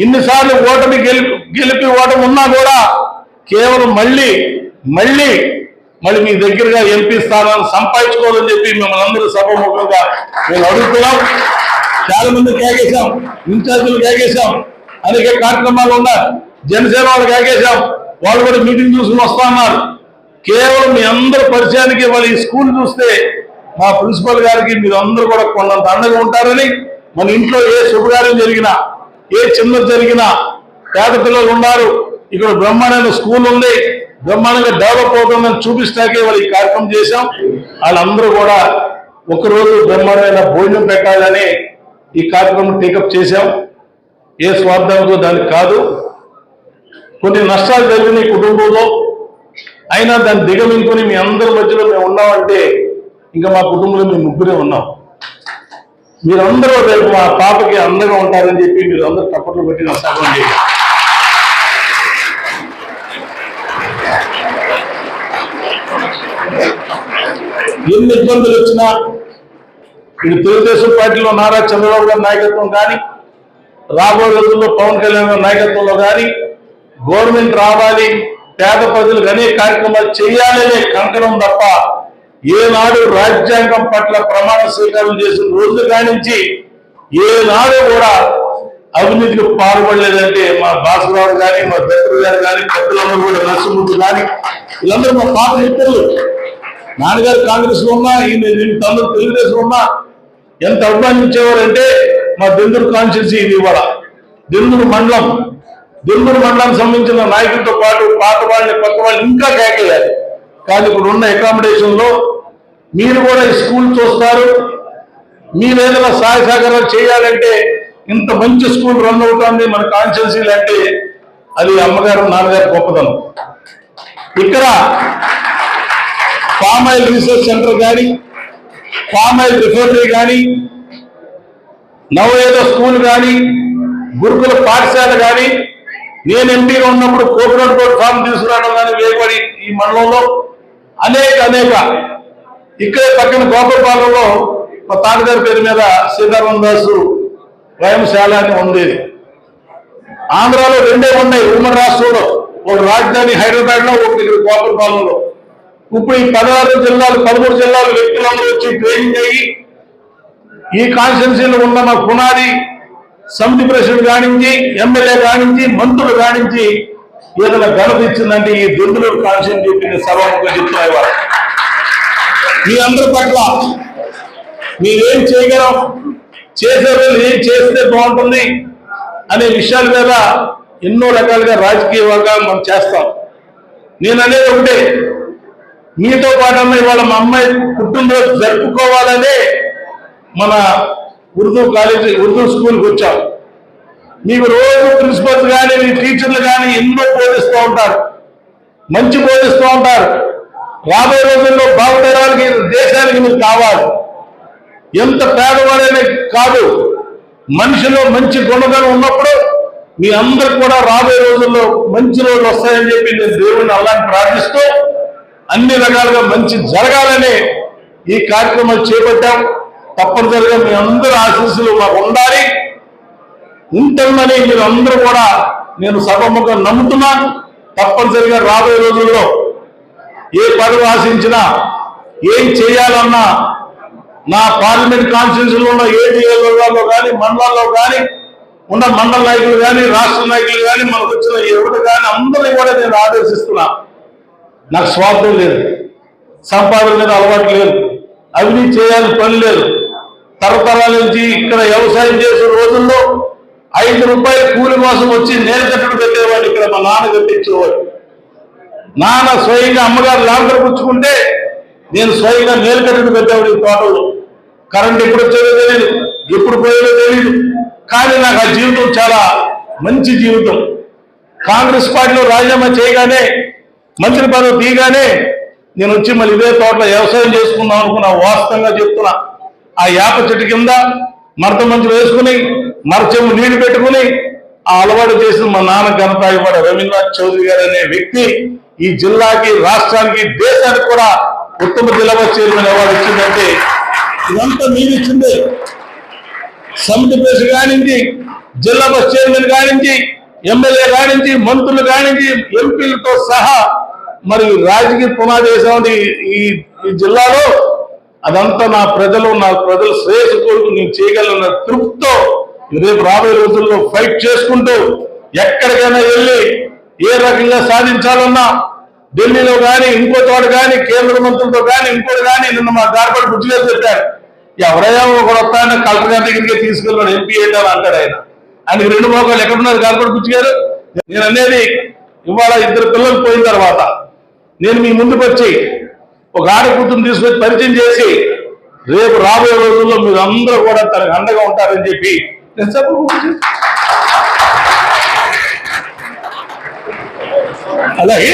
ఇన్నిసార్లు గెలిపి ఓటమి ఉన్నా కూడా కేవలం మళ్ళీ మీ దగ్గరగా ఎంపీ స్థానాన్ని సంపాదించుకోవాలని చెప్పి మిమ్మల్ని అందరూ సభాముఖంగా మేము అడుగుతున్నాం. చాలా మంది కేకేశాం, ఇన్ఛార్జీలు కేకేశాం, అనేక కార్యక్రమాలు ఉన్నాయి. జనసేన వాళ్ళు కేకేశాం, వాళ్ళు కూడా మీటింగ్ చూసుకుని వస్తా అన్నారు. కేవలం మీ అందరి పరిచయానికి వాళ్ళు ఈ స్కూల్ చూస్తే మా ప్రిన్సిపల్ గారికి మీరు అందరూ కూడా కొండంత అండగా ఉంటారని, మన ఇంట్లో ఏ శుభకార్యం జరిగినా ఏ చిన్నది జరిగినా పేద పిల్లలు ఉన్నారు, ఇక్కడ బ్రహ్మాండమైన స్కూల్ ఉంది, బ్రహ్మాండంగా డెవలప్ అవుతుందని చూపిస్తాకే వాళ్ళు ఈ కార్యక్రమం చేశాం. వాళ్ళందరూ కూడా ఒకరోజు బ్రహ్మాండమైన భోజనం పెట్టాలని ఈ కార్యక్రమం టేకప్ చేశాం. ఏ స్వార్థంతో దానికి కాదు. కొన్ని నష్టాలు జరిగిన ఈ కుటుంబంలో అయినా దాన్ని దిగమించుకొని మీ అందరి మధ్యలో మేము ఉన్నామంటే ఇంకా మా కుటుంబంలో మేము ముగ్గురే ఉన్నాం. మీరందరూ రేపు మా పాపకి అందంగా ఉంటారని చెప్పి మీరు అందరూ తప్పట్లు పెట్టి నా సహాయం చేయాలి. ఎన్ని ఇబ్బందులు వచ్చినా ఇది తెలుగుదేశం పార్టీలో నారా చంద్రబాబు గారి నాయకత్వం కానీ, రాబోయే రోజుల్లో పవన్ కళ్యాణ్ గారి నాయకత్వంలో కానీ గవర్నమెంట్ రావాలి, పేద ప్రజలకు అనేక కార్యక్రమాలు చేయాలనే కంకణం తప్ప ఏనాడు రాజ్యాంగం పట్ల ప్రమాణ స్వీకారం చేసిన రోజు కానించి ఏనాడు కూడా అవినీతికి పాల్పడలేదంటే మా భాస్కరరావు కానీ, మా దత్తు గారు కానీ, పెద్దలందరూ కూడా నరసింహుడు కానీ వీళ్ళందరూ మా పాత మిత్రులు. నాన్నగారు కాంగ్రెస్ లో ఉన్నా, తమ్ముడు తెలుగుదేశం ఉన్నా ఎంత అభిమానించేవారంటే మా దెందురు కాన్స్టిట్యూన్సీ ఇది ఇవాళ దెందురు మండలానికి సంబంధించిన నాయకులతో పాటు పాత వాళ్ళని కొత్త వాళ్ళు ఇంకా కేకేయాలి. కానీ ఇప్పుడు ఉన్న అకామిడేషన్ లో మీరు కూడా ఈ స్కూల్ చూస్తారు. మీరు ఏదైనా సహాయ సహకారాలు చేయాలంటే ఇంత మంచి స్కూల్ రన్ అవుతుంది మన కాన్స్టిట్యూన్సీలు అంటే అది అమ్మగారు నాన్నగారు గొప్పతనం. ఇక్కడ పామ్ ఆయిల్ రీసెర్చ్ సెంటర్ కానీ, పామ్ ఆయిల్ రిఫైనరీ కానీ, నవోదయ స్కూల్ కానీ, గురుకుల పాఠశాల కానీ, నేను ఎంపీగా ఉన్నప్పుడు కోకోనట్ బోర్డ్ ఫామ్ తీసుకురావడం కానీ వేయబడి ఈ మండలంలో అనేక ఇక్కడే పక్కన గోపాలపాలెంలో మా తాతగారి పేరు మీద సీతారాం దాసు వ్యాయామశాల అని ఉండేది. ఆంధ్రాలో రెండే ఉన్నాయి ఉమ్మడి రాష్ట్రంలో, ఒక రాజధాని హైదరాబాద్ లో, ఒకటి ఇక్కడ గోపాలపాలెంలో. ఇప్పుడు ఈ 13 జిల్లాలు వ్యక్తులందరూ వచ్చి ట్రైనింగ్ అయ్యి ఈ కాన్స్టిట్యున్సీలో ఉన్న మా పునాది సమితి ప్రెసిడెంట్ కానించి, ఎమ్మెల్యే కానించి, మంత్రులు కానించి ఏదైనా ఘనత ఇచ్చిందంటే ఈ దొందులూరు కాన్స్టిట్యూన్సీ చెప్పి సభాముఖంగా చెప్తున్నారు. మీ అందరి పట్ల మీరేం చేయగలం, చేసేవాళ్ళు ఏం చేస్తే బాగుంటుంది అనే విషయాల మీద ఎన్నో రకాలుగా రాజకీయంగా మనం చేస్తాం. నేను అనేది ఒకటే, మీతో పాటు అమ్మాయి వాళ్ళ మా అమ్మాయి పుట్టినరోజు జరుపుకోవాలనే మన ఉర్దూ స్కూల్కి వచ్చాం. మీకు రోజు ప్రిన్సిపల్స్ కానీ, మీ టీచర్లు కానీ ఎన్నో బోధిస్తూ ఉంటారు, మంచి బోధిస్తూ ఉంటారు. రాబోయే రోజుల్లో భావితరాలకి దేశానికి మీరు కావాలి. ఎంత పేదవాడైనా కాదు, మనిషిలో మంచి గుణగణం ఉన్నప్పుడు మీ అందరికి కూడా రాబోయే రోజుల్లో మంచి రోజులు వస్తాయని చెప్పి నేను దేవుడిని అలాంటి ప్రార్థిస్తూ అన్ని రకాలుగా మంచి జరగాలని ఈ కార్యక్రమాలు చేపట్టాం. తప్పనిసరిగా మీ అందరి ఆశీస్సులు మాకు ఉండాలి, ఉంటుందని మీరు అందరూ కూడా నేను సభముఖంగా నమ్ముతున్నాను. తప్పనిసరిగా రాబోయే రోజుల్లో ఏ పదవి ఆశించినా, ఏం చేయాలన్నా నా పార్లమెంట్ కాన్స్టిట్యూన్సీలో ఉన్న ఏ నియోజకవర్గాల్లో కానీ, మండలాల్లో కానీ ఉన్న మండల నాయకులు కానీ, రాష్ట్ర నాయకులు కానీ, మనకు వచ్చిన ఎవరు కానీ అందరినీ కూడా నేను ఆదేశిస్తున్నా. నాకు స్వార్థం లేదు, సంపాదన మీద అలవాటు లేదు, అవినీతి చేయాలని పని లేదు. తరతరాల నుంచి ఇక్కడ వ్యవసాయం చేసే రోజుల్లో 5 రూపాయల కూలి కోసం వచ్చి నేల కట్టడం పెట్టేవాడు. ఇక్కడ మా నాన్న కట్టించేవాడు. నాన్న స్వయంగా అమ్మగారు లాంకర్ పుచ్చుకుంటే నేను స్వయంగా నేల కట్టడం పెట్టేవాడు. ఈ తోటలో కరెంట్ ఎప్పుడు వచ్చేదో తెలియదు, ఎప్పుడు పోయేదో తెలియదు. కానీ నాకు ఆ జీవితం చాలా మంచి జీవితం. కాంగ్రెస్ పార్టీలో రాజీనామా చేయగానే, మంత్రి పదవి తీయగానే నేను వచ్చి మళ్ళీ ఇదే తోటలో వ్యవసాయం చేసుకుందాం అనుకున్నా. వాస్తవంగా చెప్తున్నా, ఆ యాప చెట్టు కింద మరత మంచు వేసుకుని, మరచెమ్ము నీళ్లు పెట్టుకుని ఆ అలవాటు చేసిన మా నాన్న ఘనత ఇవ్వడు రవీంద్రనాథ్ చౌదరి గారు అనే వ్యక్తి ఈ జిల్లాకి, రాష్ట్రానికి, దేశానికి కూడా ఉత్తమ జిల్లా చైర్మన్ అవార్డు ఇచ్చిందంటే ఇదంతా మీరు ఇచ్చిందే. సమితి ప్రెసిడెంట్ కానించి, జిల్లా బస్ చైర్మన్ కానించి, ఎమ్మెల్యే కానించి, మంత్రులు కానించి, ఎంపీలతో సహా మరి రాజకీయ పునాది వేసామంటే ఈ జిల్లాలో అదంతా నా ప్రజల శ్రేయస్సు కోరుకు నేను చేయగలన్న తృప్తితో రేపు రాబోయే రోజుల్లో ఫైట్ చేసుకుంటూ ఎక్కడికైనా వెళ్ళి ఏ రకంగా సాధించాలన్నా ఢిల్లీలో కానీ ఇంకో చోట కానీ కేంద్ర మంత్రులతో కానీ ఇంకోటి కానీ నిన్న మా గార్పడి బుద్ధి గారు చెప్పారు, ఎవరైనా ఒకడు వస్తాయని కలెక్టర్ గారి దగ్గరికి తీసుకెళ్ళాడు ఎంపీ ఏంటని అంటాడు ఆయనకి 2 మోకాలు ఎక్కడున్నారు గార్పడి బుద్ధి గారు? నేను అనేది ఇవాళ 2 పిల్లలు పోయిన తర్వాత నేను మీ ముందుకు వచ్చి ఒక ఆడకూతురు తీసుకొచ్చి పరిచయం చేసి రేపు రాబోయే రోజుల్లో మీరు అందరూ కూడా తనకు అండగా ఉంటారని చెప్పి నేను అలాగే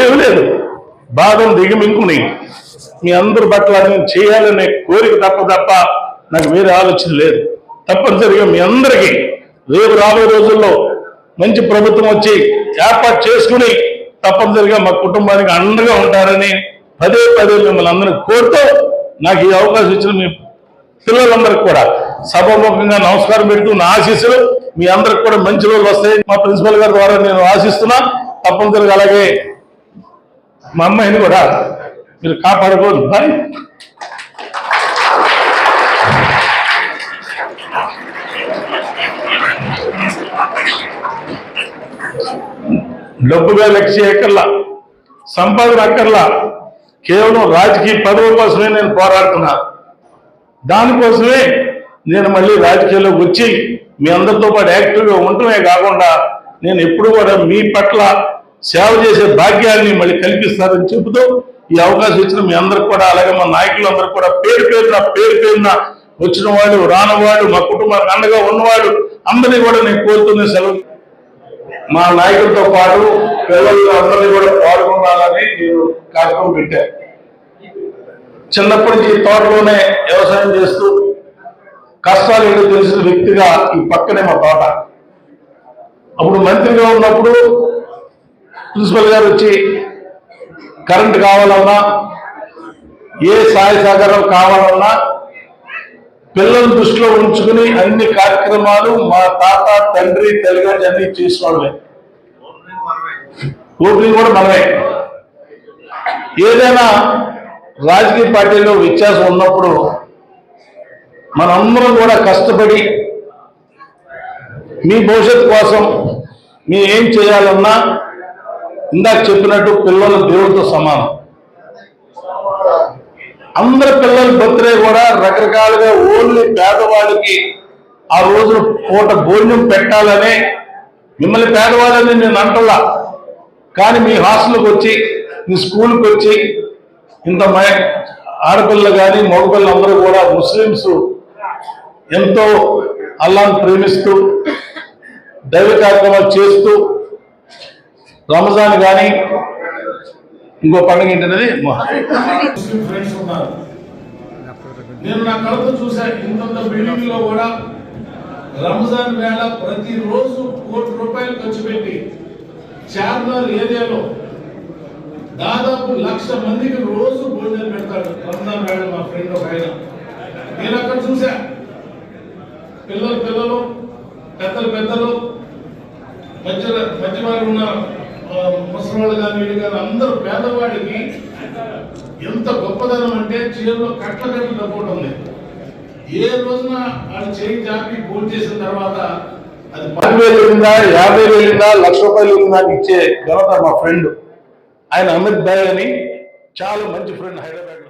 ఏమి లేదు, బాధం దిగమింకుని మీ అందరి పట్ల నేను చేయాలనే కోరిక తప్ప నాకు వేరే ఆలోచన లేదు. తప్పనిసరిగా మీ అందరికీ రేపు రాబోయే రోజుల్లో మంచి ప్రభుత్వం వచ్చి ఏర్పాటు చేసుకుని తప్పనిసరిగా మా కుటుంబానికి అండగా ఉంటారని పదే మిమ్మల్ని అందరినీ కోరుతూ నాకు ఈ అవకాశం ఇచ్చిన మీ పిల్లలందరికీ కూడా సభాముఖంగా నమస్కారం పెడుతూ నా ఆశీస్సులు మీ అందరికి కూడా మంచి రోజులు వస్తాయి మా ప్రిన్సిపల్ గారి ద్వారా నేను ఆశిస్తున్నా. తప్పనిసరిగా అలాగే మా అమ్మాయిని కూడా మీరు కాపాడుకోదు. బాయ్. డబ్బుగా లక్ష్య ఎక్కర్లా, సంపాదన అక్కర్లా, కేవలం రాజకీయ పదవి కోసమే నేను పోరాడుతున్నా. దానికోసమే నేను మళ్ళీ రాజకీయాల్లోకి వచ్చి మీ అందరితో పాటు యాక్టివ్గా ఉండటమే కాకుండా నేను ఎప్పుడు కూడా మీ పట్ల సేవ చేసే భాగ్యాన్ని మళ్ళీ కల్పిస్తారని చెబుతూ ఈ అవకాశం ఇచ్చిన మీ అందరికి కూడా అలాగే మా నాయకులందరూ కూడా పేరు పేరున వచ్చిన వాడు రానివాడు మా కుటుంబానికి అండగా ఉన్నవాడు అందరినీ కూడా నేను కోరుతున్న సెలవు మా నాయకులతో పాటు పిల్లలు అందరినీ కూడా పాల్గొనాలని నేను కార్యక్రమం పెట్టాను. చిన్నప్పటి నుంచి తోటలోనే వ్యవసాయం చేస్తూ కష్టాలు ఏదో తెలిసిన వ్యక్తిగా ఈ పక్కనే మా తోట. అప్పుడు మంత్రిగా ఉన్నప్పుడు ప్రిన్సిపల్ గారు వచ్చి కరెంట్ కావాలన్నా ఏ సహాయ సహకారాలు కావాలన్నా పిల్లలను దృష్టిలో ఉంచుకుని అన్ని కార్యక్రమాలు మా తాత తండ్రి తల్లిగారి అన్ని చేసుకోవడమే. ఓపెనింగ్ కూడా మనమే. ఏదైనా రాజకీయ పార్టీలో వ్యత్యాసం ఉన్నప్పుడు మనందరం కూడా కష్టపడి మీ భవిష్యత్తు కోసం మీ ఏం చేయాలన్నా ఇందాక చెప్పినట్టు పిల్లలు దేవుడితో సమానం. అందరి పిల్లల బర్త్డే కూడా రకరకాలుగా ఓన్లీ పేదవాళ్ళకి ఆ రోజున పూట భోజనం పెట్టాలనే మిమ్మల్ని పేదవాళ్ళని నేను అంటలా, కానీ మీ హాస్టల్కి వచ్చి మీ స్కూల్కి వచ్చి ఇంత ఆడపిల్లలు కానీ మగపిల్లలు అందరూ కూడా ముస్లిమ్స్ ఎంతో అల్లాహ్ను ప్రేమిస్తూ దైవ కార్యక్రమాలు చేస్తూ రంజాన్ కానీ ఇంకో పండుగ ఏంటనేది ముస్లిం ఫ్రెండ్స్ ఉన్నారు. నేను నా కళ్ళతో చూశాను. ఇంత బిల్డింగ్ లో కూడా రంజాన్ వేళ ప్రతిరోజు ₹1,00,000 ఖర్చు పెట్టి చార్మినార్ ఏరియాలో దాదాపు 1,00,000 మందికి రోజు భోజనం పెడతాడు రంజాన్ వేళ మా ఫ్రెండ్ ఒక ఆయన. నేను అక్కడ చూసా. పిల్లలు పెద్దలు మధ్య వారు ఉన్న ముసలివాళ్ళు కానీ వీళ్ళు కానీ అందరూ పేదవాడికి ఎంత గొప్పదనం అంటే చీరలో కట్ల డబ్బు ఉంటుంది. ఏ రోజున వాళ్ళు చేయి జాపి పూర్తి చేసిన తర్వాత అది 10,000 వెళ్ళిందా 50,000 వెళ్ళిందా ₹1,00,000 వెళ్ళిందా ఇచ్చే ఘనత మా ఫ్రెండ్ ఆయన అమిత్ భాయ్ అని చాలా మంచి ఫ్రెండ్ హైదరాబాద్.